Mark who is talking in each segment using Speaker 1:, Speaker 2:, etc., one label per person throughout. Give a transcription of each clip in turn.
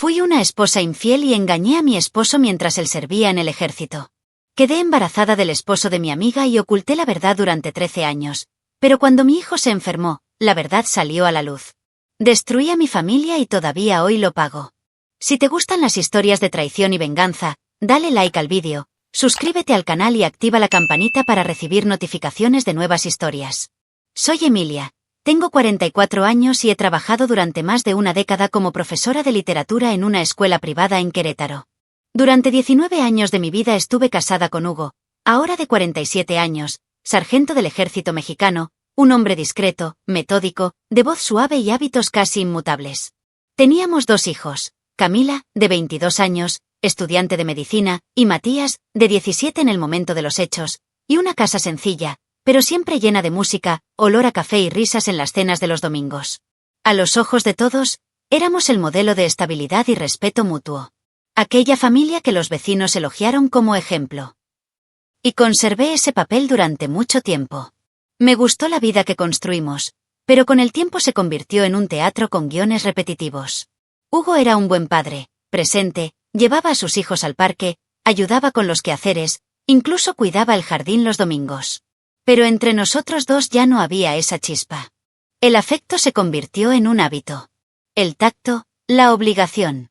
Speaker 1: Fui una esposa infiel y engañé a mi esposo mientras él servía en el ejército. Quedé embarazada del esposo de mi amiga y oculté la verdad durante 13 años. Pero cuando mi hijo se enfermó, la verdad salió a la luz. Destruí a mi familia y todavía hoy lo pago. Si te gustan las historias de traición y venganza, dale like al vídeo, suscríbete al canal y activa la campanita para recibir notificaciones de nuevas historias. Soy Emilia. Tengo 44 años y he trabajado durante más de una década como profesora de literatura en una escuela privada en Querétaro. Durante 19 años de mi vida estuve casada con Hugo, ahora de 47 años, sargento del ejército mexicano, un hombre discreto, metódico, de voz suave y hábitos casi inmutables. Teníamos 2 hijos, Camila, de 22 años, estudiante de medicina, y Matías, de 17 en el momento de los hechos, y una casa sencilla, pero siempre llena de música, olor a café y risas en las cenas de los domingos. A los ojos de todos, éramos el modelo de estabilidad y respeto mutuo. Aquella familia que los vecinos elogiaron como ejemplo. Y conservé ese papel durante mucho tiempo. Me gustó la vida que construimos, pero con el tiempo se convirtió en un teatro con guiones repetitivos. Hugo era un buen padre, presente, llevaba a sus hijos al parque, ayudaba con los quehaceres, incluso cuidaba el jardín los domingos. Pero entre nosotros dos ya no había esa chispa. El afecto se convirtió en un hábito. El tacto, la obligación.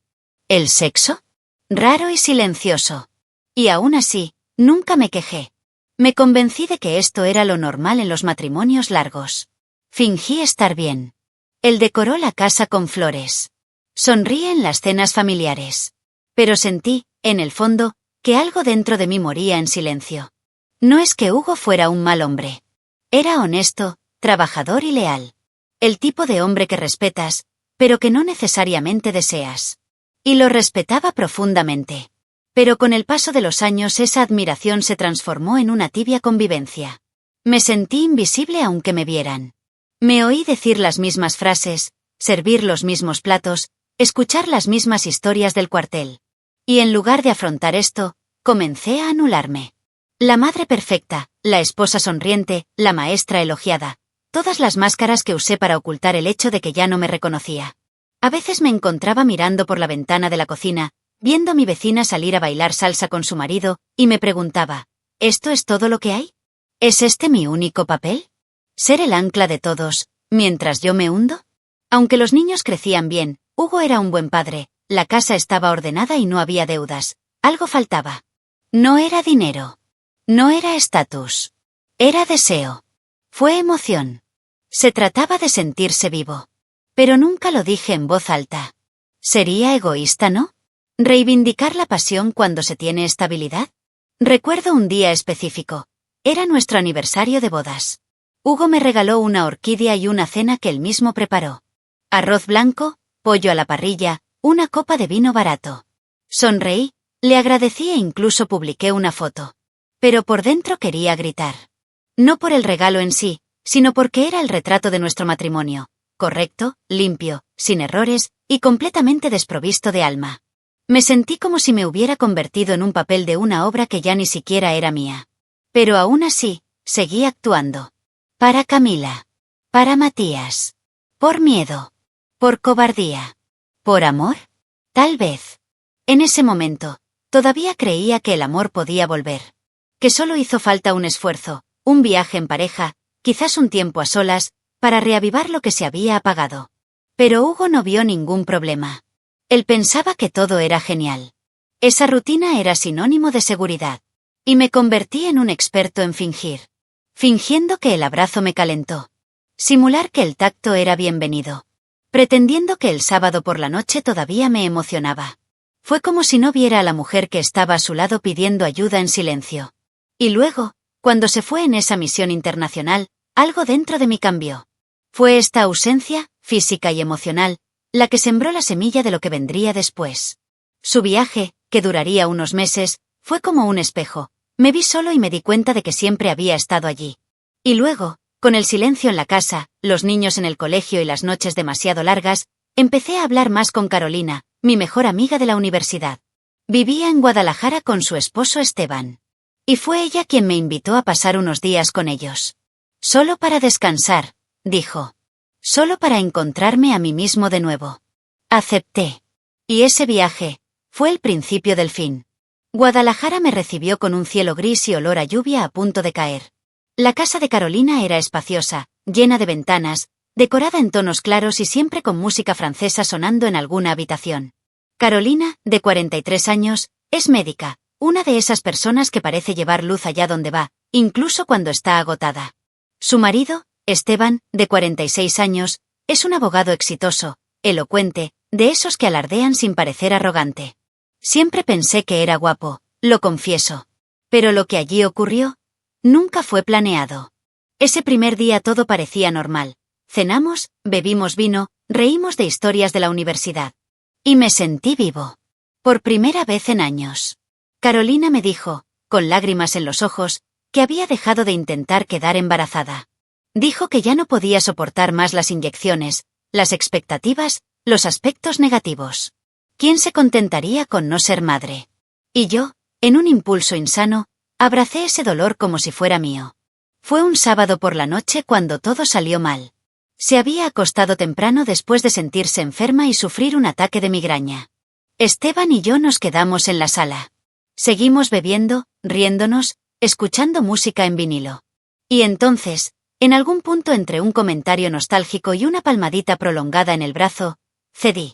Speaker 1: ¿El sexo? Raro y silencioso. Y aún así, nunca me quejé. Me convencí de que esto era lo normal en los matrimonios largos. Fingí estar bien. Él decoró la casa con flores. Sonríe en las cenas familiares. Pero sentí, en el fondo, que algo dentro de mí moría en silencio. No es que Hugo fuera un mal hombre. Era honesto, trabajador y leal. El tipo de hombre que respetas, pero que no necesariamente deseas. Y lo respetaba profundamente. Pero con el paso de los años esa admiración se transformó en una tibia convivencia. Me sentí invisible aunque me vieran. Me oí decir las mismas frases, servir los mismos platos, escuchar las mismas historias del cuartel. Y en lugar de afrontar esto, comencé a anularme. La madre perfecta, la esposa sonriente, la maestra elogiada. Todas las máscaras que usé para ocultar el hecho de que ya no me reconocía. A veces me encontraba mirando por la ventana de la cocina, viendo a mi vecina salir a bailar salsa con su marido, y me preguntaba, ¿esto es todo lo que hay? ¿Es este mi único papel? ¿Ser el ancla de todos, mientras yo me hundo? Aunque los niños crecían bien, Hugo era un buen padre, la casa estaba ordenada y no había deudas. Algo faltaba. No era dinero. No era estatus. Era deseo. Fue emoción. Se trataba de sentirse vivo. Pero nunca lo dije en voz alta. ¿Sería egoísta, no? ¿Reivindicar la pasión cuando se tiene estabilidad? Recuerdo un día específico. Era nuestro aniversario de bodas. Hugo me regaló una orquídea y una cena que él mismo preparó. Arroz blanco, pollo a la parrilla, una copa de vino barato. Sonreí, le agradecí e incluso publiqué una foto. Pero por dentro quería gritar. No por el regalo en sí, sino porque era el retrato de nuestro matrimonio. Correcto, limpio, sin errores, y completamente desprovisto de alma. Me sentí como si me hubiera convertido en un papel de una obra que ya ni siquiera era mía. Pero aún así, seguí actuando. Para Camila. Para Matías. Por miedo. Por cobardía. ¿Por amor? Tal vez. En ese momento, todavía creía que el amor podía volver. Que solo hizo falta un esfuerzo, un viaje en pareja, quizás un tiempo a solas, para reavivar lo que se había apagado. Pero Hugo no vio ningún problema. Él pensaba que todo era genial. Esa rutina era sinónimo de seguridad. Y me convertí en un experto en fingir. Fingiendo que el abrazo me calentó. Simular que el tacto era bienvenido. Pretendiendo que el sábado por la noche todavía me emocionaba. Fue como si no viera a la mujer que estaba a su lado pidiendo ayuda en silencio. Y luego, cuando se fue en esa misión internacional, algo dentro de mí cambió. Fue esta ausencia, física y emocional, la que sembró la semilla de lo que vendría después. Su viaje, que duraría unos meses, fue como un espejo. Me vi solo y me di cuenta de que siempre había estado allí. Y luego, con el silencio en la casa, los niños en el colegio y las noches demasiado largas, empecé a hablar más con Carolina, mi mejor amiga de la universidad. Vivía en Guadalajara con su esposo Esteban. Y fue ella quien me invitó a pasar unos días con ellos. Solo para descansar, dijo. Solo para encontrarme a mí mismo de nuevo. Acepté. Y ese viaje fue el principio del fin. Guadalajara me recibió con un cielo gris y olor a lluvia a punto de caer. La casa de Carolina era espaciosa, llena de ventanas, decorada en tonos claros y siempre con música francesa sonando en alguna habitación. Carolina, de 43 años, es médica, una de esas personas que parece llevar luz allá donde va, incluso cuando está agotada. Su marido, Esteban, de 46 años, es un abogado exitoso, elocuente, de esos que alardean sin parecer arrogante. Siempre pensé que era guapo, lo confieso. Pero lo que allí ocurrió, nunca fue planeado. Ese primer día todo parecía normal. Cenamos, bebimos vino, reímos de historias de la universidad. Y me sentí vivo. Por primera vez en años. Carolina me dijo, con lágrimas en los ojos, que había dejado de intentar quedar embarazada. Dijo que ya no podía soportar más las inyecciones, las expectativas, los aspectos negativos. ¿Quién se contentaría con no ser madre? Y yo, en un impulso insano, abracé ese dolor como si fuera mío. Fue un sábado por la noche cuando todo salió mal. Se había acostado temprano después de sentirse enferma y sufrir un ataque de migraña. Esteban y yo nos quedamos en la sala. Seguimos bebiendo, riéndonos, escuchando música en vinilo. Y entonces, en algún punto entre un comentario nostálgico y una palmadita prolongada en el brazo, cedí.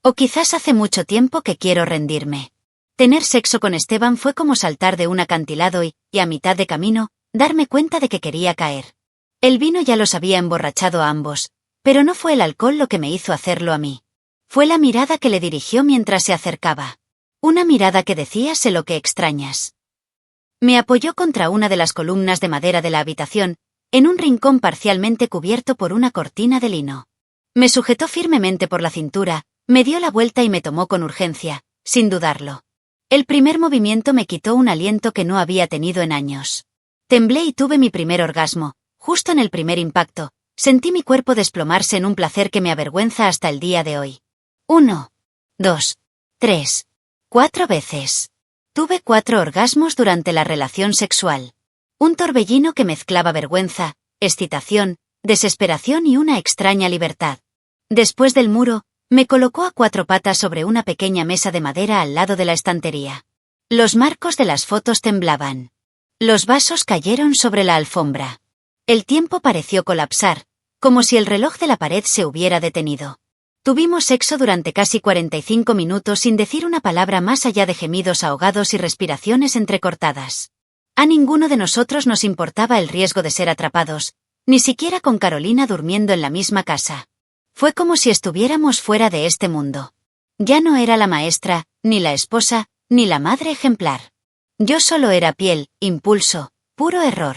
Speaker 1: O quizás hace mucho tiempo que quiero rendirme. Tener sexo con Esteban fue como saltar de un acantilado y, a mitad de camino, darme cuenta de que quería caer. El vino ya los había emborrachado a ambos, pero no fue el alcohol lo que me hizo hacerlo a mí. Fue la mirada que le dirigió mientras se acercaba. Una mirada que decía: sé lo que extrañas. Me apoyó contra una de las columnas de madera de la habitación, en un rincón parcialmente cubierto por una cortina de lino. Me sujetó firmemente por la cintura, me dio la vuelta y me tomó con urgencia, sin dudarlo. El primer movimiento me quitó un aliento que no había tenido en años. Temblé y tuve mi primer orgasmo. Justo en el primer impacto, sentí mi cuerpo desplomarse en un placer que me avergüenza hasta el día de hoy. 1, 2, 3, 4 veces. Tuve 4 orgasmos durante la relación sexual. Un torbellino que mezclaba vergüenza, excitación, desesperación y una extraña libertad. Después del muro, me colocó a 4 patas sobre una pequeña mesa de madera al lado de la estantería. Los marcos de las fotos temblaban. Los vasos cayeron sobre la alfombra. El tiempo pareció colapsar, como si el reloj de la pared se hubiera detenido. Tuvimos sexo durante casi 45 minutos sin decir una palabra más allá de gemidos ahogados y respiraciones entrecortadas. A ninguno de nosotros nos importaba el riesgo de ser atrapados, ni siquiera con Carolina durmiendo en la misma casa. Fue como si estuviéramos fuera de este mundo. Ya no era la maestra, ni la esposa, ni la madre ejemplar. Yo solo era piel, impulso, puro error.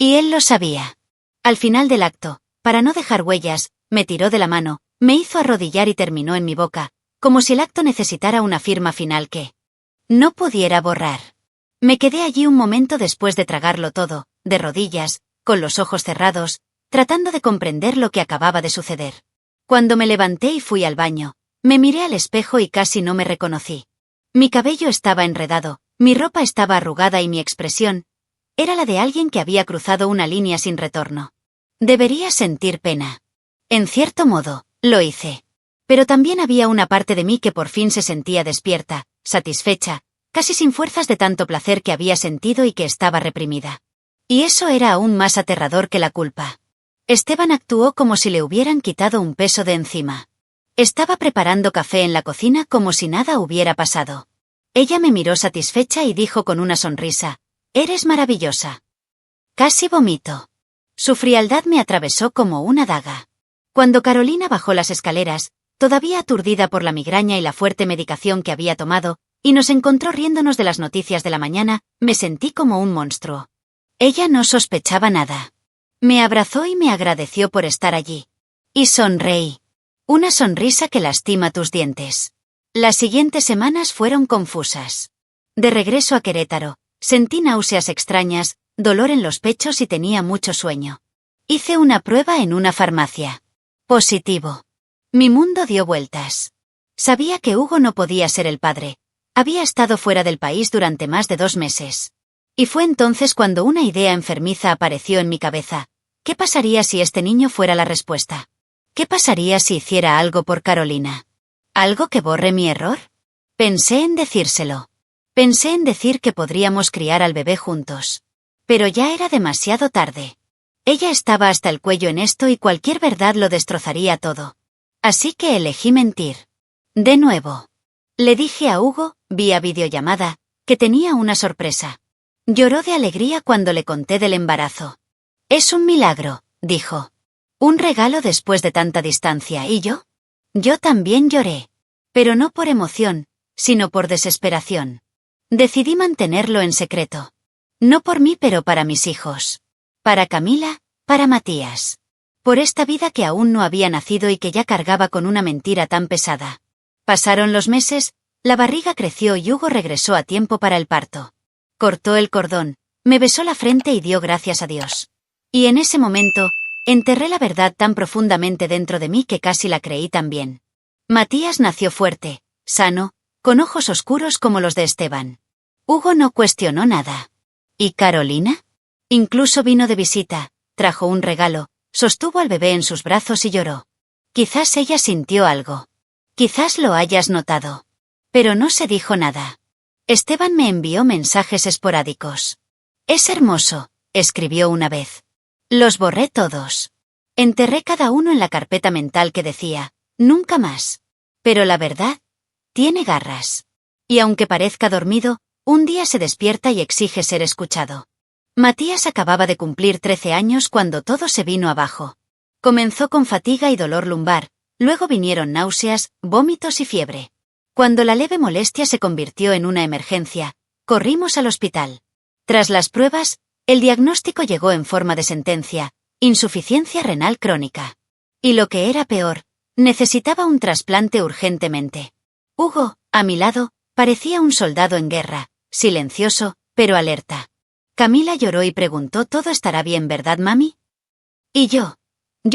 Speaker 1: Y él lo sabía. Al final del acto, para no dejar huellas, me tiró de la mano, me hizo arrodillar y terminó en mi boca, como si el acto necesitara una firma final que no pudiera borrar. Me quedé allí un momento después de tragarlo todo, de rodillas, con los ojos cerrados, tratando de comprender lo que acababa de suceder. Cuando me levanté y fui al baño, me miré al espejo y casi no me reconocí. Mi cabello estaba enredado, mi ropa estaba arrugada y mi expresión era la de alguien que había cruzado una línea sin retorno. Debería sentir pena. En cierto modo, lo hice. Pero también había una parte de mí que por fin se sentía despierta, satisfecha, casi sin fuerzas de tanto placer que había sentido y que estaba reprimida. Y eso era aún más aterrador que la culpa. Esteban actuó como si le hubieran quitado un peso de encima. Estaba preparando café en la cocina como si nada hubiera pasado. Ella me miró satisfecha y dijo con una sonrisa: «Eres maravillosa». Casi vomito. Su frialdad me atravesó como una daga. Cuando Carolina bajó las escaleras, todavía aturdida por la migraña y la fuerte medicación que había tomado, y nos encontró riéndonos de las noticias de la mañana, me sentí como un monstruo. Ella no sospechaba nada. Me abrazó y me agradeció por estar allí. Y sonreí. Una sonrisa que lastima tus dientes. Las siguientes semanas fueron confusas. De regreso a Querétaro, sentí náuseas extrañas, dolor en los pechos y tenía mucho sueño. Hice una prueba en una farmacia. Positivo. Mi mundo dio vueltas. Sabía que Hugo no podía ser el padre. Había estado fuera del país durante más de 2 meses. Y fue entonces cuando una idea enfermiza apareció en mi cabeza. ¿Qué pasaría si este niño fuera la respuesta? ¿Qué pasaría si hiciera algo por Carolina? ¿Algo que borre mi error? Pensé en decírselo. Pensé en decir que podríamos criar al bebé juntos. Pero ya era demasiado tarde. Ella estaba hasta el cuello en esto y cualquier verdad lo destrozaría todo. Así que elegí mentir. De nuevo. Le dije a Hugo, vía videollamada, que tenía una sorpresa. Lloró de alegría cuando le conté del embarazo. Es un milagro, dijo. Un regalo después de tanta distancia, ¿y yo? Yo también lloré. Pero no por emoción, sino por desesperación. Decidí mantenerlo en secreto. No por mí, pero para mis hijos. Para Camila, para Matías. Por esta vida que aún no había nacido y que ya cargaba con una mentira tan pesada. Pasaron los meses, la barriga creció y Hugo regresó a tiempo para el parto. Cortó el cordón, me besó la frente y dio gracias a Dios. Y en ese momento, enterré la verdad tan profundamente dentro de mí que casi la creí también. Matías nació fuerte, sano, con ojos oscuros como los de Esteban. Hugo no cuestionó nada. ¿Y Carolina? Incluso vino de visita, trajo un regalo, sostuvo al bebé en sus brazos y lloró. Quizás ella sintió algo. Quizás lo hayas notado. Pero no se dijo nada. Esteban me envió mensajes esporádicos. Es hermoso, escribió una vez. Los borré todos. Enterré cada uno en la carpeta mental que decía, nunca más. Pero la verdad, tiene garras. Y aunque parezca dormido, un día se despierta y exige ser escuchado. Matías acababa de cumplir 13 años cuando todo se vino abajo. Comenzó con fatiga y dolor lumbar, luego vinieron náuseas, vómitos y fiebre. Cuando la leve molestia se convirtió en una emergencia, corrimos al hospital. Tras las pruebas, el diagnóstico llegó en forma de sentencia, insuficiencia renal crónica. Y lo que era peor, necesitaba un trasplante urgentemente. Hugo, a mi lado, parecía un soldado en guerra, silencioso, pero alerta. Camila lloró y preguntó: «¿Todo estará bien, verdad, mami?» Y yo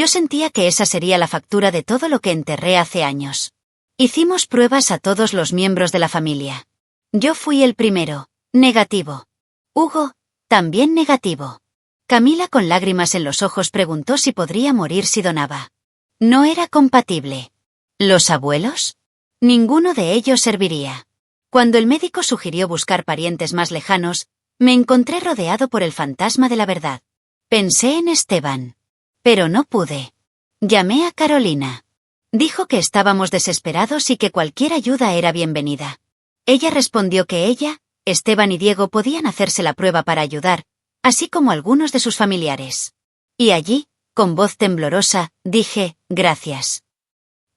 Speaker 1: sentía que esa sería la factura de todo lo que enterré hace años. Hicimos pruebas a todos los miembros de la familia. Yo fui el primero, negativo. Hugo, también negativo. Camila, con lágrimas en los ojos, preguntó si podría morir si donaba. No era compatible. ¿Los abuelos? Ninguno de ellos serviría. Cuando el médico sugirió buscar parientes más lejanos, me encontré rodeado por el fantasma de la verdad. Pensé en Esteban. Pero no pude. Llamé a Carolina. Dijo que estábamos desesperados y que cualquier ayuda era bienvenida. Ella respondió que ella, Esteban y Diego podían hacerse la prueba para ayudar, así como algunos de sus familiares. Y allí, con voz temblorosa, dije: «Gracias».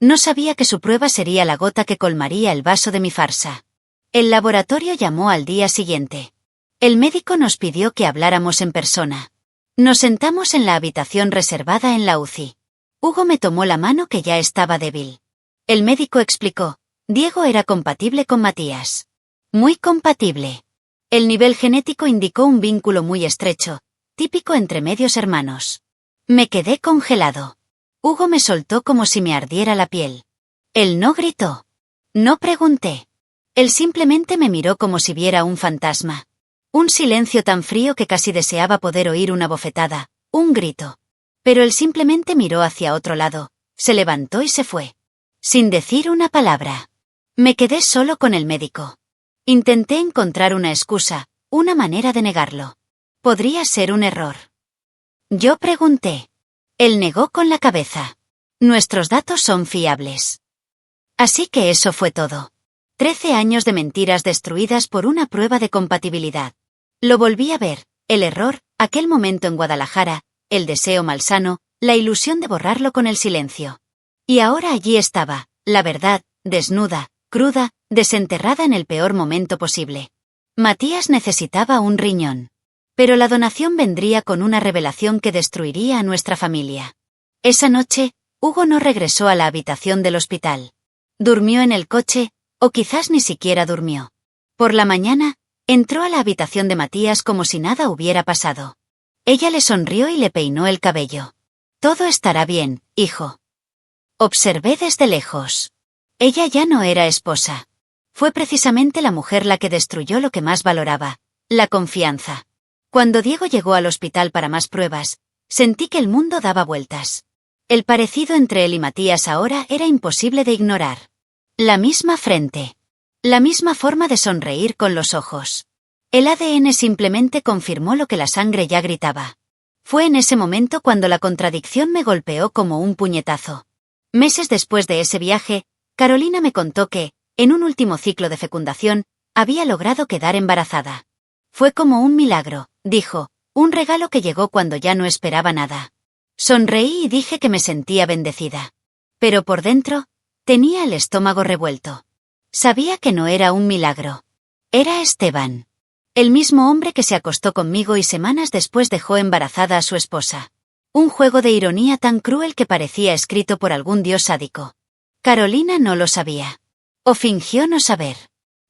Speaker 1: No sabía que su prueba sería la gota que colmaría el vaso de mi farsa. El laboratorio llamó al día siguiente. El médico nos pidió que habláramos en persona. Nos sentamos en la habitación reservada en la UCI. Hugo me tomó la mano, que ya estaba débil. El médico explicó: Diego era compatible con Matías. Muy compatible. El nivel genético indicó un vínculo muy estrecho, típico entre medios hermanos. Me quedé congelado. Hugo me soltó como si me ardiera la piel. Él no gritó. No pregunté. Él simplemente me miró como si viera un fantasma. Un silencio tan frío que casi deseaba poder oír una bofetada, un grito. Pero él simplemente miró hacia otro lado, se levantó y se fue. Sin decir una palabra. Me quedé solo con el médico. Intenté encontrar una excusa, una manera de negarlo. Podría ser un error. Yo pregunté. Él negó con la cabeza. Nuestros datos son fiables. Así que eso fue todo. 13 años de mentiras destruidas por una prueba de compatibilidad. Lo volví a ver, el error, aquel momento en Guadalajara, el deseo malsano, la ilusión de borrarlo con el silencio. Y ahora allí estaba, la verdad, desnuda, cruda, desenterrada en el peor momento posible. Matías necesitaba un riñón. Pero la donación vendría con una revelación que destruiría a nuestra familia. Esa noche, Hugo no regresó a la habitación del hospital. Durmió en el coche, o quizás ni siquiera durmió. Por la mañana, entró a la habitación de Matías como si nada hubiera pasado. Ella le sonrió y le peinó el cabello. «Todo estará bien, hijo». Observé desde lejos. Ella ya no era esposa. Fue precisamente la mujer la que destruyó lo que más valoraba, la confianza. Cuando Diego llegó al hospital para más pruebas, sentí que el mundo daba vueltas. El parecido entre él y Matías ahora era imposible de ignorar. La misma frente. La misma forma de sonreír con los ojos. El ADN simplemente confirmó lo que la sangre ya gritaba. Fue en ese momento cuando la contradicción me golpeó como un puñetazo. Meses después de ese viaje, Carolina me contó que, en un último ciclo de fecundación, había logrado quedar embarazada. Fue como un milagro, dijo, un regalo que llegó cuando ya no esperaba nada. Sonreí y dije que me sentía bendecida. Pero por dentro, tenía el estómago revuelto. Sabía que no era un milagro. Era Esteban. El mismo hombre que se acostó conmigo y semanas después dejó embarazada a su esposa. Un juego de ironía tan cruel que parecía escrito por algún dios sádico. Carolina no lo sabía. O fingió no saber.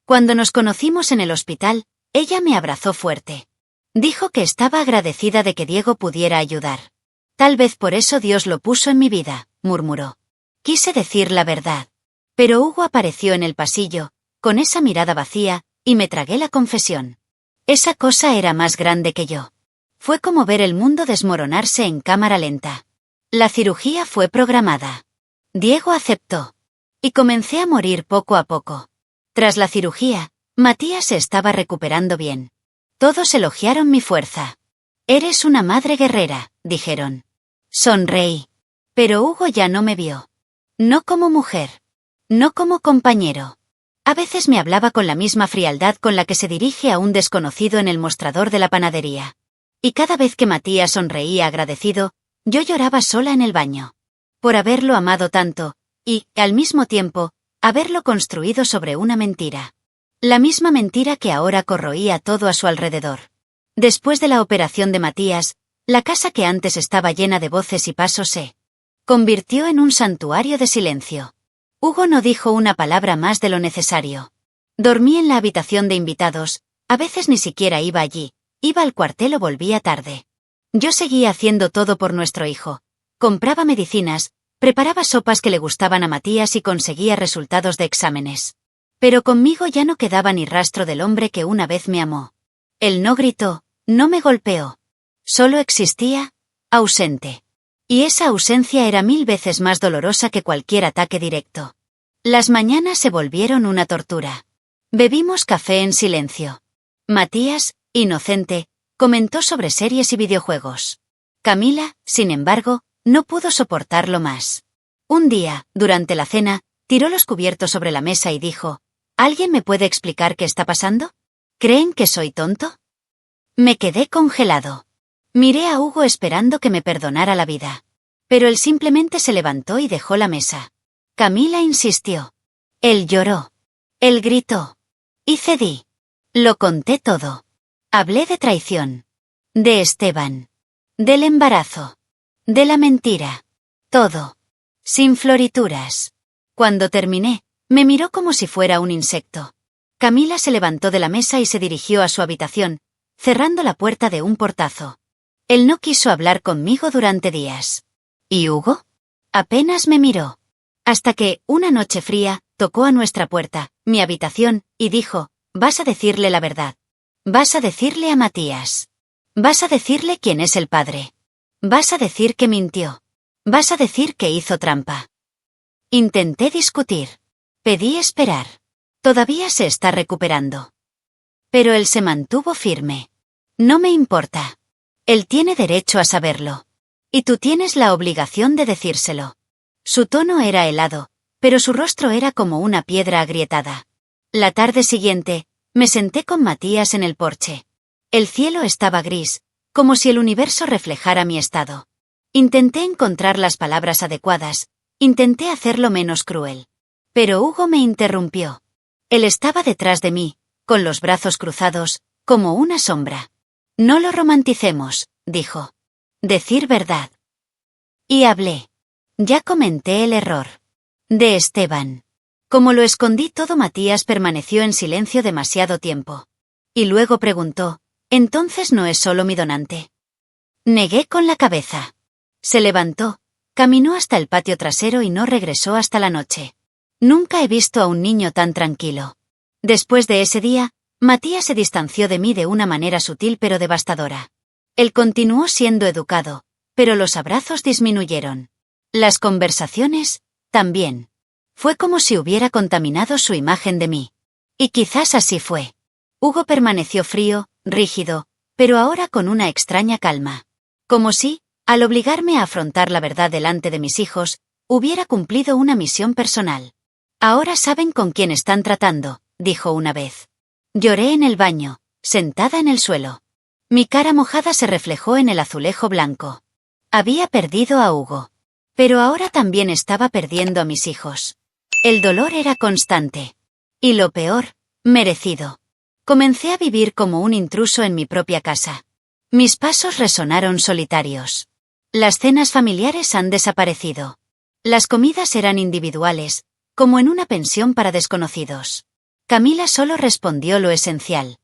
Speaker 1: Cuando nos conocimos en el hospital, ella me abrazó fuerte. Dijo que estaba agradecida de que Diego pudiera ayudar. Tal vez por eso Dios lo puso en mi vida, murmuró. Quise decir la verdad. Pero Hugo apareció en el pasillo, con esa mirada vacía, y me tragué la confesión. Esa cosa era más grande que yo. Fue como ver el mundo desmoronarse en cámara lenta. La cirugía fue programada. Diego aceptó. Y comencé a morir poco a poco. Tras la cirugía, Matías se estaba recuperando bien. Todos elogiaron mi fuerza. Eres una madre guerrera, dijeron. Sonreí. Pero Hugo ya no me vio. No como mujer. No como compañero. A veces me hablaba con la misma frialdad con la que se dirige a un desconocido en el mostrador de la panadería. Y cada vez que Matías sonreía agradecido, yo lloraba sola en el baño. Por haberlo amado tanto, y, al mismo tiempo, haberlo construido sobre una mentira. La misma mentira que ahora corroía todo a su alrededor. Después de la operación de Matías, la casa que antes estaba llena de voces y pasos se convirtió en un santuario de silencio. Hugo no dijo una palabra más de lo necesario. Dormí en la habitación de invitados, a veces ni siquiera iba allí, iba al cuartel o volvía tarde. Yo seguía haciendo todo por nuestro hijo. Compraba medicinas, preparaba sopas que le gustaban a Matías y conseguía resultados de exámenes. Pero conmigo ya no quedaba ni rastro del hombre que una vez me amó. Él no gritó, no me golpeó. Solo existía, ausente. Y esa ausencia era 1000 veces más dolorosa que cualquier ataque directo. Las mañanas se volvieron una tortura. Bebimos café en silencio. Matías, inocente, comentó sobre series y videojuegos. Camila, sin embargo, no pudo soportarlo más. Un día, durante la cena, tiró los cubiertos sobre la mesa y dijo, ¿alguien me puede explicar qué está pasando? ¿Creen que soy tonto? Me quedé congelado. Miré a Hugo esperando que me perdonara la vida. Pero él simplemente se levantó y dejó la mesa. Camila insistió. Él lloró. Él gritó. Y cedí. Lo conté todo. Hablé de traición. De Esteban. Del embarazo. De la mentira. Todo. Sin florituras. Cuando terminé, me miró como si fuera un insecto. Camila se levantó de la mesa y se dirigió a su habitación, cerrando la puerta de un portazo. Él no quiso hablar conmigo durante días. ¿Y Hugo? Apenas me miró. Hasta que, una noche fría, tocó a nuestra puerta, mi habitación, y dijo, vas a decirle la verdad. Vas a decirle a Matías. Vas a decirle quién es el padre. Vas a decir que mintió. Vas a decir que hizo trampa. Intenté discutir. Pedí esperar. Todavía se está recuperando. Pero él se mantuvo firme. No me importa. Él tiene derecho a saberlo. Y tú tienes la obligación de decírselo. Su tono era helado, pero su rostro era como una piedra agrietada. La tarde siguiente, me senté con Matías en el porche. El cielo estaba gris, como si el universo reflejara mi estado. Intenté encontrar las palabras adecuadas, intenté hacerlo menos cruel. Pero Hugo me interrumpió. Él estaba detrás de mí, con los brazos cruzados, como una sombra. No lo romanticemos, dijo. Decir verdad. Y hablé. Ya comenté el error. De Esteban. Como lo escondí todo, Matías permaneció en silencio demasiado tiempo. Y luego preguntó, ¿entonces no es solo mi donante? Negué con la cabeza. Se levantó, caminó hasta el patio trasero y no regresó hasta la noche. Nunca he visto a un niño tan tranquilo. Después de ese día, Matías se distanció de mí de una manera sutil pero devastadora. Él continuó siendo educado, pero los abrazos disminuyeron. Las conversaciones, también. Fue como si hubiera contaminado su imagen de mí. Y quizás así fue. Hugo permaneció frío, rígido, pero ahora con una extraña calma. Como si, al obligarme a afrontar la verdad delante de mis hijos, hubiera cumplido una misión personal. Ahora saben con quién están tratando, dijo una vez. Lloré en el baño, sentada en el suelo. Mi cara mojada se reflejó en el azulejo blanco. Había perdido a Hugo. Pero ahora también estaba perdiendo a mis hijos. El dolor era constante. Y lo peor, merecido. Comencé a vivir como un intruso en mi propia casa. Mis pasos resonaron solitarios. Las cenas familiares han desaparecido. Las comidas eran individuales, como en una pensión para desconocidos. Camila solo respondió lo esencial.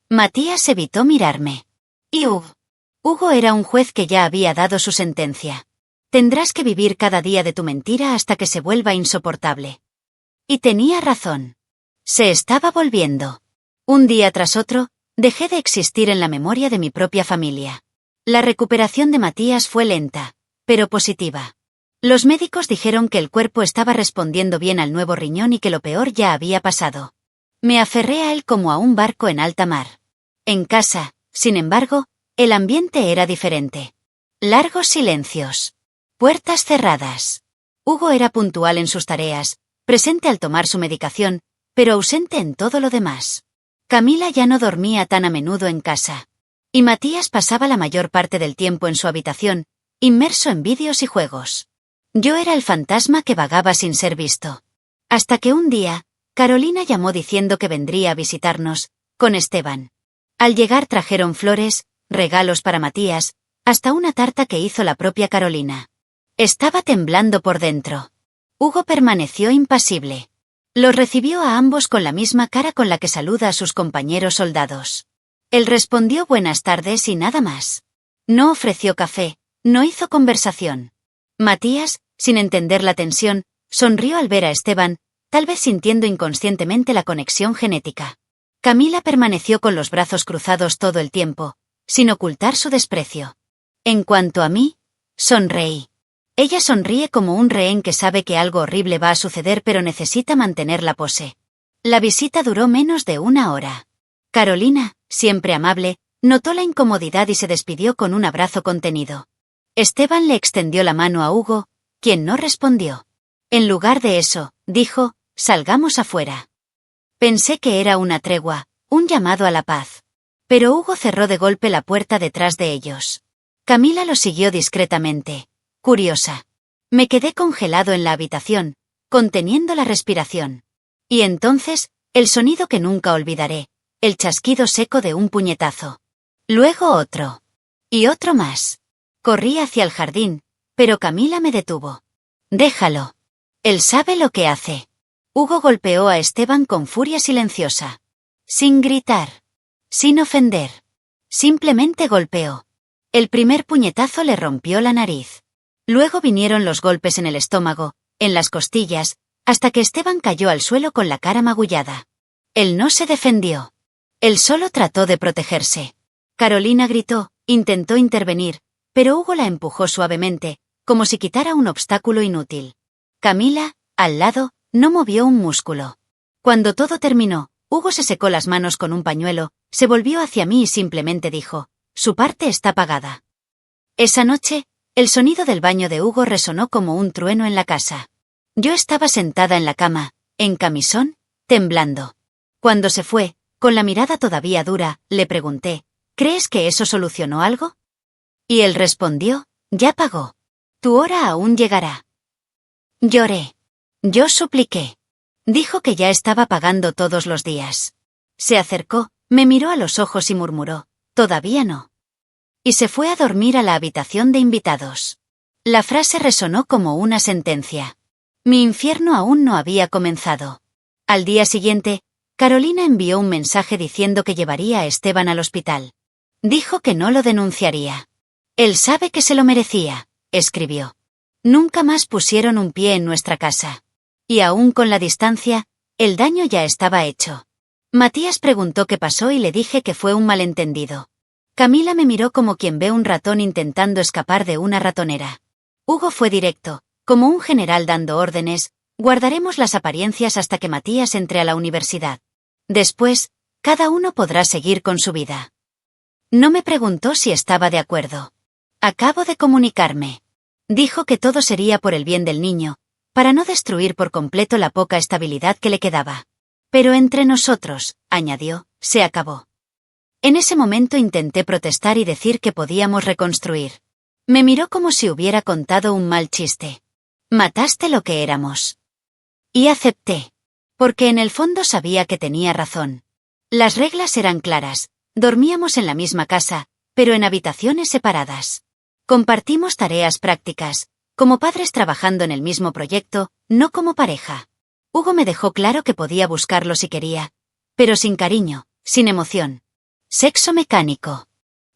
Speaker 1: Matías evitó mirarme. Y Hugo era un juez que ya había dado su sentencia. Tendrás que vivir cada día de tu mentira hasta que se vuelva insoportable. Y tenía razón. Se estaba volviendo. Un día tras otro, dejé de existir en la memoria de mi propia familia. La recuperación de Matías fue lenta, pero positiva. Los médicos dijeron que el cuerpo estaba respondiendo bien al nuevo riñón y que lo peor ya había pasado. Me aferré a él como a un barco en alta mar. En casa, sin embargo, el ambiente era diferente. Largos silencios. Puertas cerradas. Hugo era puntual en sus tareas, presente al tomar su medicación, pero ausente en todo lo demás. Camila ya no dormía tan a menudo en casa. Y Matías pasaba la mayor parte del tiempo en su habitación, inmerso en vídeos y juegos. Yo era el fantasma que vagaba sin ser visto. Hasta que un día, Carolina llamó diciendo que vendría a visitarnos, con Esteban. Al llegar trajeron flores, regalos para Matías, hasta una tarta que hizo la propia Carolina. Estaba temblando por dentro. Hugo permaneció impasible. Los recibió a ambos con la misma cara con la que saluda a sus compañeros soldados. Él respondió buenas tardes y nada más. No ofreció café, no hizo conversación. Matías, sin entender la tensión, sonrió al ver a Esteban, tal vez sintiendo inconscientemente la conexión genética. Camila permaneció con los brazos cruzados todo el tiempo, sin ocultar su desprecio. En cuanto a mí, sonreí. Ella sonríe como un rehén que sabe que algo horrible va a suceder pero necesita mantener la pose. La visita duró menos de una hora. Carolina, siempre amable, notó la incomodidad y se despidió con un abrazo contenido. Esteban le extendió la mano a Hugo, quien no respondió. En lugar de eso, dijo, salgamos afuera. Pensé que era una tregua, un llamado a la paz. Pero Hugo cerró de golpe la puerta detrás de ellos. Camila lo siguió discretamente, curiosa. Me quedé congelado en la habitación, conteniendo la respiración. Y entonces, el sonido que nunca olvidaré, el chasquido seco de un puñetazo. Luego otro. Y otro más. Corrí hacia el jardín, pero Camila me detuvo. Déjalo. Él sabe lo que hace. Hugo golpeó a Esteban con furia silenciosa. Sin gritar. Sin ofender. Simplemente golpeó. El primer puñetazo le rompió la nariz. Luego vinieron los golpes en el estómago, en las costillas, hasta que Esteban cayó al suelo con la cara magullada. Él no se defendió. Él solo trató de protegerse. Carolina gritó, intentó intervenir, pero Hugo la empujó suavemente, como si quitara un obstáculo inútil. Camila, al lado, no movió un músculo. Cuando todo terminó, Hugo se secó las manos con un pañuelo, se volvió hacia mí y simplemente dijo, su parte está pagada. Esa noche, el sonido del baño de Hugo resonó como un trueno en la casa. Yo estaba sentada en la cama, en camisón, temblando. Cuando se fue, con la mirada todavía dura, le pregunté, ¿crees que eso solucionó algo? Y él respondió, ya pagó. Tu hora aún llegará. Lloré. Yo supliqué. Dijo que ya estaba pagando todos los días. Se acercó, me miró a los ojos y murmuró, todavía no. Y se fue a dormir a la habitación de invitados. La frase resonó como una sentencia. Mi infierno aún no había comenzado. Al día siguiente, Carolina envió un mensaje diciendo que llevaría a Esteban al hospital. Dijo que no lo denunciaría. Él sabe que se lo merecía, escribió. Nunca más pusieron un pie en nuestra casa. Y aún con la distancia, el daño ya estaba hecho. Matías preguntó qué pasó y le dije que fue un malentendido. Camila me miró como quien ve un ratón intentando escapar de una ratonera. Hugo fue directo, como un general dando órdenes, Guardaremos las apariencias hasta que Matías entre a la universidad. Después, cada uno podrá seguir con su vida. No me preguntó si estaba de acuerdo. Acabo de comunicarme. Dijo que todo sería por el bien del niño, para no destruir por completo la poca estabilidad que le quedaba. Pero entre nosotros, añadió, se acabó. En ese momento intenté protestar y decir que podíamos reconstruir. Me miró como si hubiera contado un mal chiste. Mataste lo que éramos. Y acepté. Porque en el fondo sabía que tenía razón. Las reglas eran claras. Dormíamos en la misma casa, pero en habitaciones separadas. Compartimos tareas prácticas, como padres trabajando en el mismo proyecto, no como pareja. Hugo me dejó claro que podía buscarlo si quería, pero sin cariño, sin emoción. Sexo mecánico.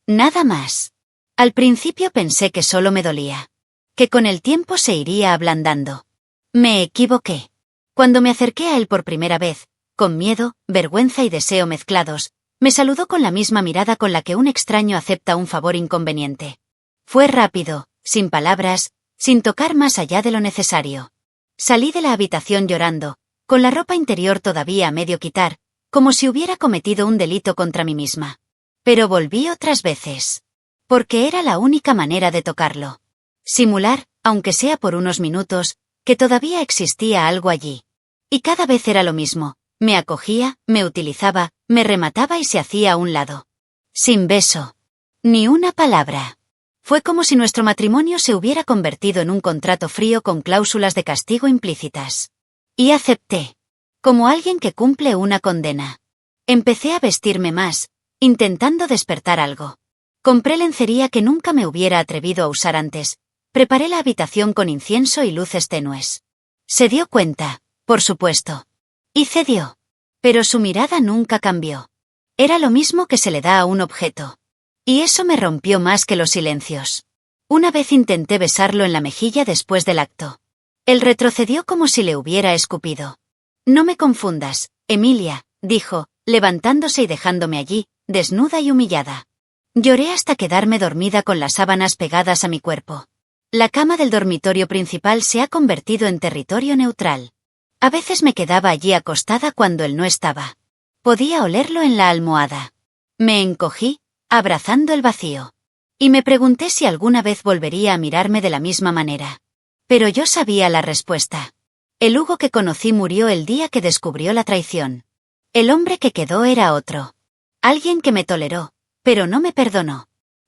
Speaker 1: Nada más. Al principio pensé que solo me dolía. Que con el tiempo se iría ablandando. Me equivoqué. Cuando me acerqué a él por primera vez, con miedo, vergüenza y deseo mezclados, me saludó con la misma mirada con la que un extraño acepta un favor inconveniente. Fue rápido, sin palabras, sin tocar más allá de lo necesario. Salí de la habitación llorando, con la ropa interior todavía a medio quitar, como si hubiera cometido un delito contra mí misma. Pero volví otras veces. Porque era la única manera de tocarlo. Simular, aunque sea por unos minutos, que todavía existía algo allí. Y cada vez era lo mismo. Me acogía, me utilizaba, me remataba y se hacía a un lado. Sin beso. Ni una palabra. Fue como si nuestro matrimonio se hubiera convertido en un contrato frío con cláusulas de castigo implícitas. Y acepté. Como alguien que cumple una condena. Empecé a vestirme más, intentando despertar algo. Compré lencería que nunca me hubiera atrevido a usar antes. Preparé la habitación con incienso y luces tenues. Se dio cuenta, por supuesto. Y cedió. Pero su mirada nunca cambió. Era lo mismo que se le da a un objeto. Y eso me rompió más que los silencios. Una vez intenté besarlo en la mejilla después del acto. Él retrocedió como si le hubiera escupido. No me confundas, Emilia, dijo, levantándose y dejándome allí, desnuda y humillada. Lloré hasta quedarme dormida con las sábanas pegadas a mi cuerpo. La cama del dormitorio principal se ha convertido en territorio neutral. A veces me quedaba allí acostada cuando él no estaba. Podía olerlo en la almohada. Me encogí, abrazando el vacío. Y me pregunté si alguna vez volvería a mirarme de la misma manera. Pero yo sabía la respuesta. El Hugo que conocí murió el día que descubrió la traición. El hombre que quedó era otro. Alguien que me toleró, pero no me perdonó.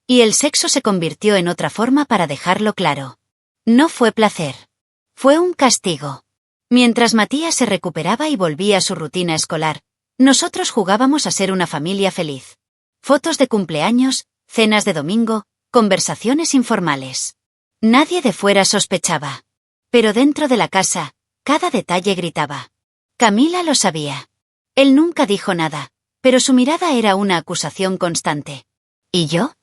Speaker 1: Y el sexo se convirtió en otra forma para dejarlo claro. No fue placer. Fue un castigo. Mientras Matías se recuperaba y volvía a su rutina escolar, nosotros jugábamos a ser una familia feliz. Fotos de cumpleaños, cenas de domingo, conversaciones informales. Nadie de fuera sospechaba. Pero dentro de la casa, cada detalle gritaba. Camila lo sabía. Él nunca dijo nada, pero su mirada era una acusación constante. ¿Y yo?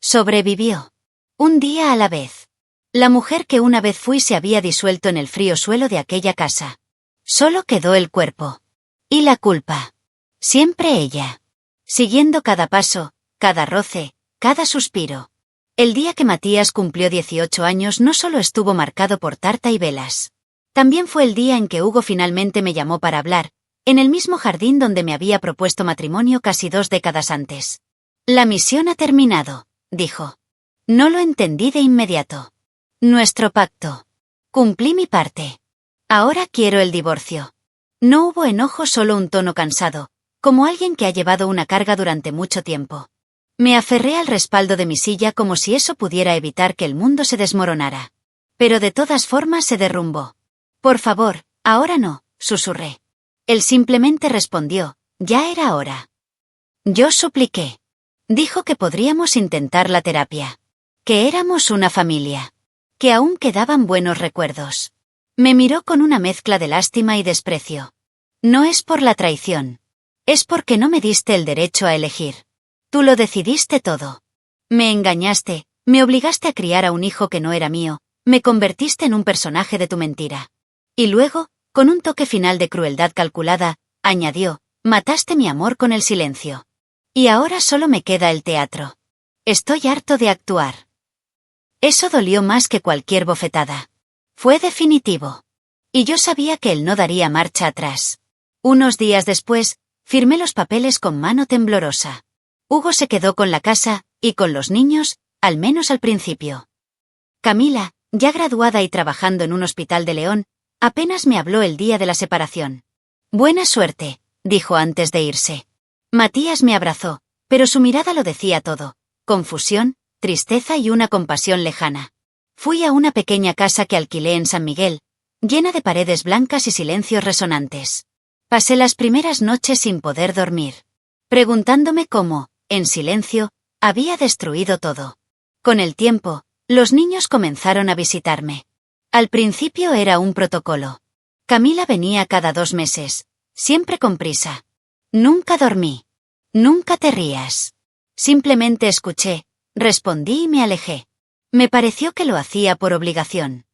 Speaker 1: Sobrevivió. Un día a la vez. La mujer que una vez fui se había disuelto en el frío suelo de aquella casa. Solo quedó el cuerpo. Y la culpa. Siempre ella. Siguiendo cada paso, cada roce, cada suspiro. El día que Matías cumplió 18 años no solo estuvo marcado por tarta y velas. También fue el día en que Hugo finalmente me llamó para hablar, en el mismo jardín donde me había propuesto matrimonio casi 2 décadas antes. La misión ha terminado, dijo. No lo entendí de inmediato. Nuestro pacto. Cumplí mi parte. Ahora quiero el divorcio. No hubo enojo, solo un tono cansado, como alguien que ha llevado una carga durante mucho tiempo. Me aferré al respaldo de mi silla como si eso pudiera evitar que el mundo se desmoronara. Pero de todas formas se derrumbó. Por favor, ahora no, susurré. Él simplemente respondió, ya era hora. Yo supliqué. Dijo que podríamos intentar la terapia. Que éramos una familia. Que aún quedaban buenos recuerdos. Me miró con una mezcla de lástima y desprecio. No es por la traición. Es porque no me diste el derecho a elegir. Tú lo decidiste todo. Me engañaste, me obligaste a criar a un hijo que no era mío, me convertiste en un personaje de tu mentira. Y luego, con un toque final de crueldad calculada, añadió, mataste mi amor con el silencio. Y ahora solo me queda el teatro. Estoy harto de actuar. Eso dolió más que cualquier bofetada. Fue definitivo. Y yo sabía que él no daría marcha atrás. Unos días después, firmé los papeles con mano temblorosa. Hugo se quedó con la casa, y con los niños, al menos al principio. Camila, ya graduada y trabajando en un hospital de León, apenas me habló el día de la separación. Buena suerte, dijo antes de irse. Matías me abrazó, pero su mirada lo decía todo: confusión, tristeza y una compasión lejana. Fui a una pequeña casa que alquilé en San Miguel, llena de paredes blancas y silencios resonantes. Pasé las primeras noches sin poder dormir, preguntándome cómo, en silencio, había destruido todo. Con el tiempo, los niños comenzaron a visitarme. Al principio era un protocolo. Camila venía cada 2 meses, siempre con prisa. Nunca dormí. Nunca te rías. Simplemente escuché, respondí y me alejé. Me pareció que lo hacía por obligación.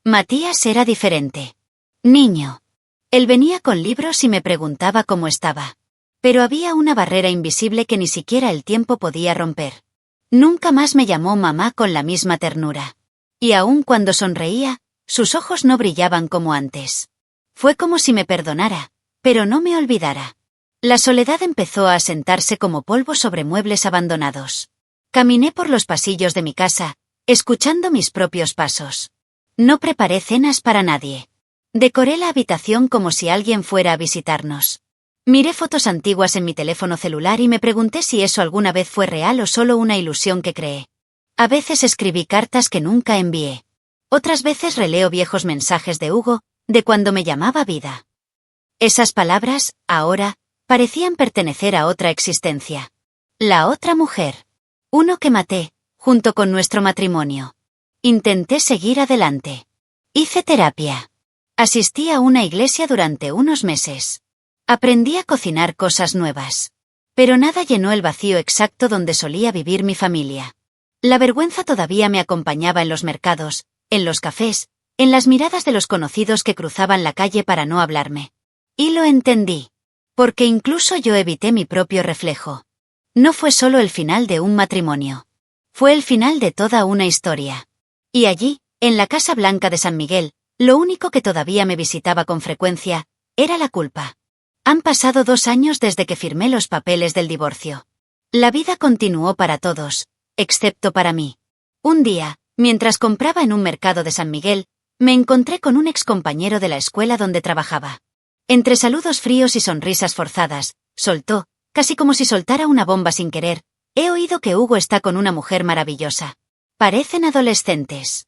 Speaker 1: Matías era diferente. Niño. Él venía con libros y me preguntaba cómo estaba. Pero había una barrera invisible que ni siquiera el tiempo podía romper. Nunca más me llamó mamá con la misma ternura. Y aun cuando sonreía, sus ojos no brillaban como antes. Fue como si me perdonara, pero no me olvidara. La soledad empezó a asentarse como polvo sobre muebles abandonados. Caminé por los pasillos de mi casa, escuchando mis propios pasos. No preparé cenas para nadie. Decoré la habitación como si alguien fuera a visitarnos. Miré fotos antiguas en mi teléfono celular y me pregunté si eso alguna vez fue real o solo una ilusión que creé. A veces escribí cartas que nunca envié. Otras veces releo viejos mensajes de Hugo, de cuando me llamaba vida. Esas palabras, ahora, parecían pertenecer a otra existencia. La otra mujer. Uno que maté, junto con nuestro matrimonio. Intenté seguir adelante. Hice terapia. Asistí a una iglesia durante unos meses. Aprendí a cocinar cosas nuevas. Pero nada llenó el vacío exacto donde solía vivir mi familia. La vergüenza todavía me acompañaba en los mercados, en los cafés, en las miradas de los conocidos que cruzaban la calle para no hablarme. Y lo entendí. Porque incluso yo evité mi propio reflejo. No fue solo el final de un matrimonio. Fue el final de toda una historia. Y allí, en la Casa Blanca de San Miguel, lo único que todavía me visitaba con frecuencia, era la culpa. Han pasado 2 años desde que firmé los papeles del divorcio. La vida continuó para todos, excepto para mí. Un día, mientras compraba en un mercado de San Miguel, me encontré con un excompañero de la escuela donde trabajaba. Entre saludos fríos y sonrisas forzadas, soltó, casi como si soltara una bomba sin querer: he oído que Hugo está con una mujer maravillosa. Parecen adolescentes.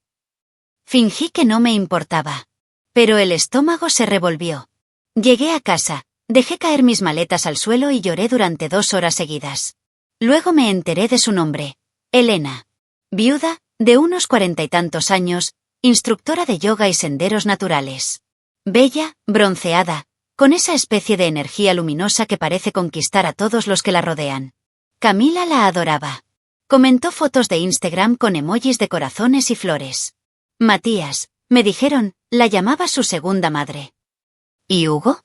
Speaker 1: Fingí que no me importaba. Pero el estómago se revolvió. Llegué a casa, dejé caer mis maletas al suelo y lloré durante 2 horas seguidas. Luego me enteré de su nombre: Elena. Viuda, de unos 40 y tantos años, instructora de yoga y senderos naturales. Bella, bronceada, con esa especie de energía luminosa que parece conquistar a todos los que la rodean. Camila la adoraba. Comentó fotos de Instagram con emojis de corazones y flores. Matías, me dijeron, la llamaba su segunda madre. ¿Y Hugo?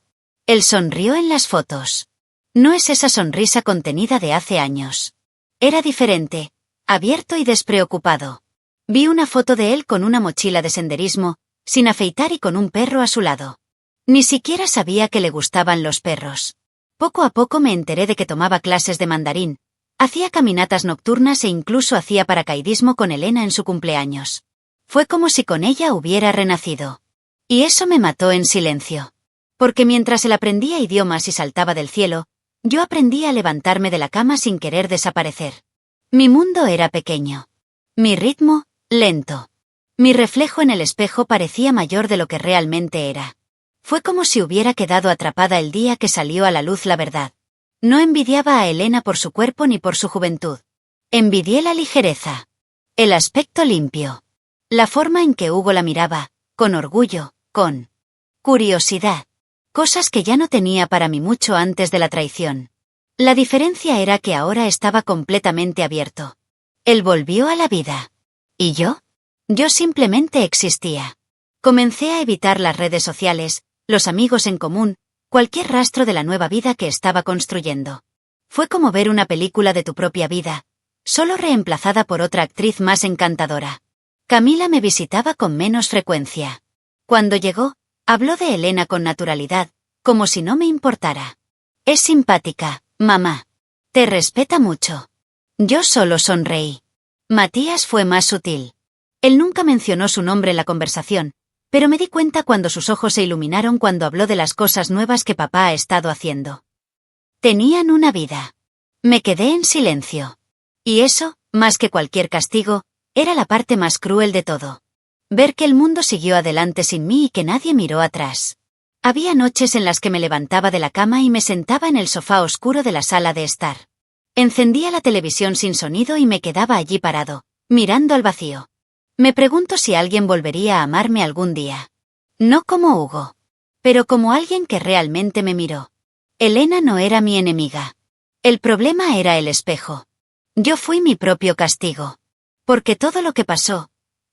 Speaker 1: Él sonrió en las fotos. No es esa sonrisa contenida de hace años. Era diferente, abierto y despreocupado. Vi una foto de él con una mochila de senderismo, sin afeitar y con un perro a su lado. Ni siquiera sabía que le gustaban los perros. Poco a poco me enteré de que tomaba clases de mandarín, hacía caminatas nocturnas e incluso hacía paracaidismo con Elena en su cumpleaños. Fue como si con ella hubiera renacido. Y eso me mató en silencio. Porque mientras él aprendía idiomas y saltaba del cielo, yo aprendía a levantarme de la cama sin querer desaparecer. Mi mundo era pequeño. Mi ritmo, lento. Mi reflejo en el espejo parecía mayor de lo que realmente era. Fue como si hubiera quedado atrapada el día que salió a la luz la verdad. No envidiaba a Elena por su cuerpo ni por su juventud. Envidié la ligereza. El aspecto limpio. La forma en que Hugo la miraba, con orgullo, con curiosidad. Cosas que ya no tenía para mí mucho antes de la traición. La diferencia era que ahora estaba completamente abierto. Él volvió a la vida. ¿Y yo? Yo simplemente existía. Comencé a evitar las redes sociales, los amigos en común, cualquier rastro de la nueva vida que estaba construyendo. Fue como ver una película de tu propia vida, solo reemplazada por otra actriz más encantadora. Camila me visitaba con menos frecuencia. Cuando llegó, Habló de Elena con naturalidad, como si no me importara. Es simpática, mamá. Te respeta mucho. Yo solo sonreí. Matías fue más sutil. Él nunca mencionó su nombre en la conversación, pero me di cuenta cuando sus ojos se iluminaron cuando habló de las cosas nuevas que papá ha estado haciendo. Tenían una vida. Me quedé en silencio. Y eso, más que cualquier castigo, era la parte más cruel de todo. Ver que el mundo siguió adelante sin mí y que nadie miró atrás. Había noches en las que me levantaba de la cama y me sentaba en el sofá oscuro de la sala de estar. Encendía la televisión sin sonido y me quedaba allí parado, mirando al vacío. Me pregunto si alguien volvería a amarme algún día. No como Hugo, pero como alguien que realmente me miró. Elena no era mi enemiga. El problema era el espejo. Yo fui mi propio castigo. Porque todo lo que pasó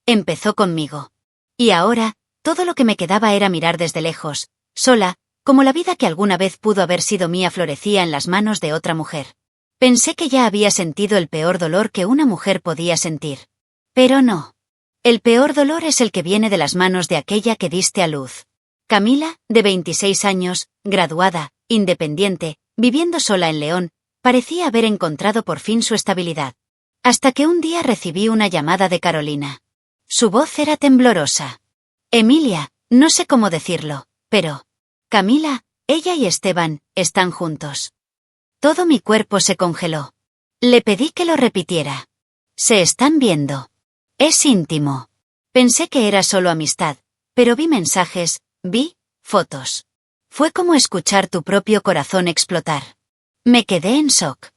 Speaker 1: empezó conmigo. Y ahora, todo lo que me quedaba era mirar desde lejos, sola, como la vida que alguna vez pudo haber sido mía florecía en las manos de otra mujer. Pensé que ya había sentido el peor dolor que una mujer podía sentir. Pero no. El peor dolor es el que viene de las manos de aquella que diste a luz. Camila, de 26 años, graduada, independiente, viviendo sola en León, parecía haber encontrado por fin su estabilidad. Hasta que un día recibí una llamada de Carolina. Su voz era temblorosa. Emilia, no sé cómo decirlo, pero... Camila, ella y Esteban, están juntos. Todo mi cuerpo se congeló. Le pedí que lo repitiera. Se están viendo. Es íntimo. Pensé que era solo amistad, pero vi mensajes, vi fotos. Fue como escuchar tu propio corazón explotar. Me quedé en shock.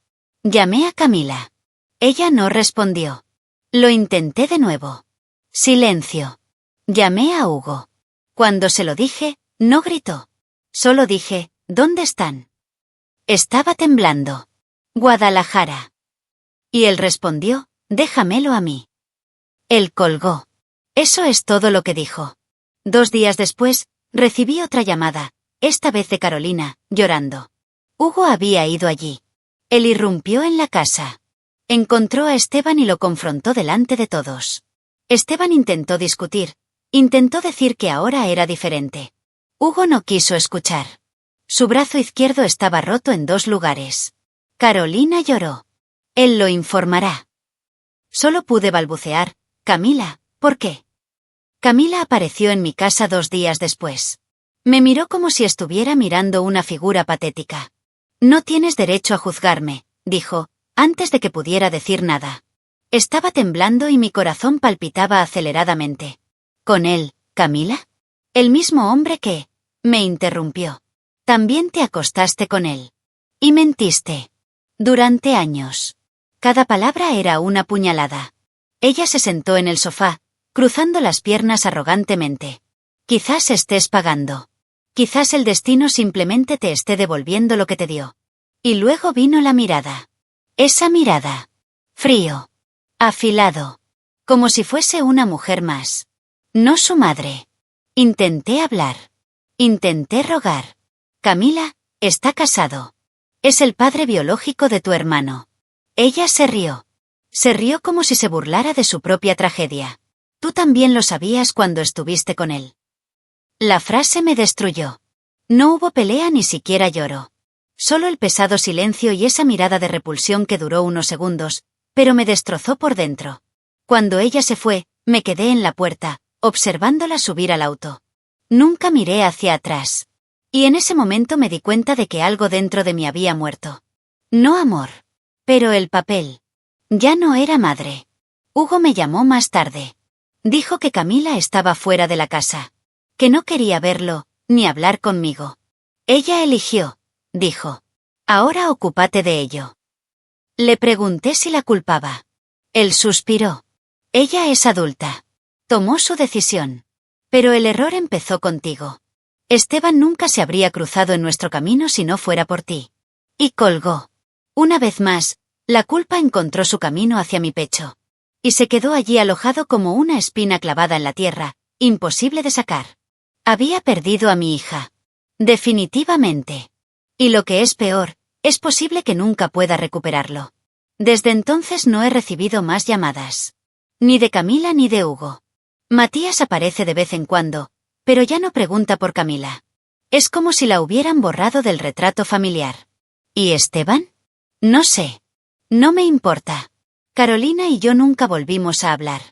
Speaker 1: Llamé a Camila. Ella no respondió. Lo intenté de nuevo. Silencio. Llamé a Hugo. Cuando se lo dije, no gritó. Solo dije, ¿dónde están? Estaba temblando. Guadalajara. Y él respondió, déjamelo a mí. Él colgó. Eso es todo lo que dijo. 2 días después, recibí otra llamada, esta vez de Carolina, llorando. Hugo había ido allí. Él irrumpió en la casa. Encontró a Esteban y lo confrontó delante de todos. Esteban intentó discutir, intentó decir que ahora era diferente. Hugo no quiso escuchar. Su brazo izquierdo estaba roto en 2 lugares. Carolina lloró. Él lo informará. Solo pude balbucear, Camila, ¿por qué? Camila apareció en mi casa 2 días después. Me miró como si estuviera mirando una figura patética. No tienes derecho a juzgarme, dijo, antes de que pudiera decir nada. Estaba temblando y mi corazón palpitaba aceleradamente. ¿Con él, Camila? El mismo hombre que... me interrumpió. También te acostaste con él. Y mentiste. Durante años. Cada palabra era una puñalada. Ella se sentó en el sofá, cruzando las piernas arrogantemente. Quizás estés pagando. Quizás el destino simplemente te esté devolviendo lo que te dio. Y luego vino la mirada. Esa mirada. Frío. Afilado. Como si fuese una mujer más. No su madre. Intenté hablar. Intenté rogar. Camila, está casado. Es el padre biológico de tu hermano. Ella se rió. Se rió como si se burlara de su propia tragedia. Tú también lo sabías cuando estuviste con él. La frase me destruyó. No hubo pelea ni siquiera lloro. Solo el pesado silencio y esa mirada de repulsión que duró unos segundos, pero me destrozó por dentro. Cuando ella se fue, me quedé en la puerta, observándola subir al auto. Nunca miré hacia atrás. Y en ese momento me di cuenta de que algo dentro de mí había muerto. No amor. Pero el papel. Ya no era madre. Hugo me llamó más tarde. Dijo que Camila estaba fuera de la casa. Que no quería verlo, ni hablar conmigo. Ella eligió, dijo. Ahora ocúpate de ello. Le pregunté si la culpaba. Él suspiró. Ella es adulta. Tomó su decisión. Pero el error empezó contigo. Esteban nunca se habría cruzado en nuestro camino si no fuera por ti. Y colgó. Una vez más, la culpa encontró su camino hacia mi pecho. Y se quedó allí alojado como una espina clavada en la tierra, imposible de sacar. Había perdido a mi hija. Definitivamente. Y lo que es peor, es posible que nunca pueda recuperarlo. Desde entonces no he recibido más llamadas. Ni de Camila ni de Hugo. Matías aparece de vez en cuando, pero ya no pregunta por Camila. Es como si la hubieran borrado del retrato familiar. ¿Y Esteban? No sé. No me importa. Carolina y yo nunca volvimos a hablar.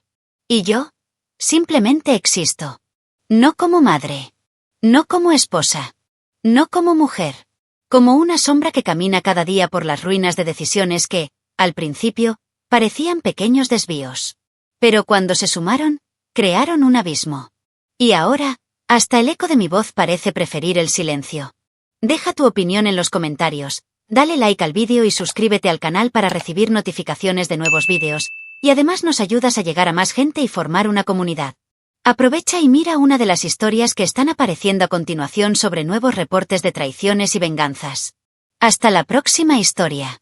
Speaker 1: ¿Y yo? Simplemente existo. No como madre. No como esposa. No como mujer. Como una sombra que camina cada día por las ruinas de decisiones que, al principio, parecían pequeños desvíos. Pero cuando se sumaron, crearon un abismo. Y ahora, hasta el eco de mi voz parece preferir el silencio. Deja tu opinión en los comentarios, dale like al vídeo y suscríbete al canal para recibir notificaciones de nuevos vídeos, y además nos ayudas a llegar a más gente y formar una comunidad. Aprovecha y mira una de las historias que están apareciendo a continuación sobre nuevos reportes de traiciones y venganzas. Hasta la próxima historia.